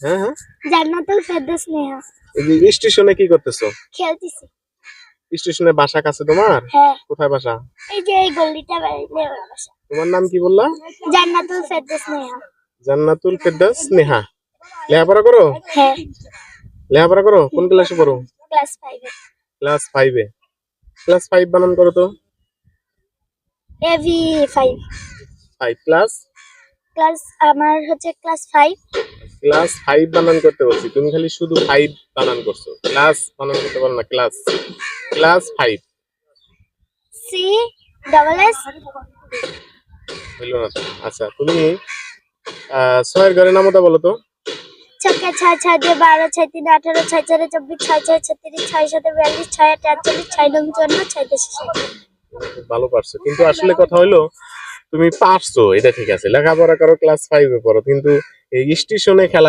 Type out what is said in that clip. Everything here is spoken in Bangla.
হ্যাঁ হ্যাঁ, জান্নাতুল ফেরদৌস নেহা। এই যে স্টেশনে কি করতেছো? খেলতেছি। স্টেশনে বাসা কাছে তোমার? হ্যাঁ, কোথায় বাসা? এই যে এই গলিটা বাড়িতে বাসা। তোমার নাম কি বললা? জান্নাতুল ফেরদৌস নেহা। জান্নাতুল ফেরদৌস নেহা। লেখাপড়া করো? হ্যাঁ, লেখাপড়া করো? কোন ক্লাসে পড়ো? ক্লাস 5 এ। ক্লাস 5-এ। ক্লাস 5 বানান করো তো। এভি 5। 5 ক্লাস। ক্লাস আমার হচ্ছে ক্লাস 5। ক্লাস 5 বানান করতে বলছি, তুমি খালি শুধু 5 বানান করছো, ক্লাস বানান করতে পারো না। Class, class 5 C double S. হইলো না তো। আচ্ছা, তুমি 6 এর ঘরের নামটা বলো তো। ছকে 6 6 দিয়ে 12 6 3 18 6 4 24 6 6 36 6 7 42 6 8 48 6 9 54 6 10 খুব ভালো পারছো, কিন্তু আসলে কথা হলো তুমি পারছো, এটা ঠিক আছে, লেখাপড়া করো, ক্লাস 5-এ পড়ো, কিন্তু এই স্টেশনে খেলা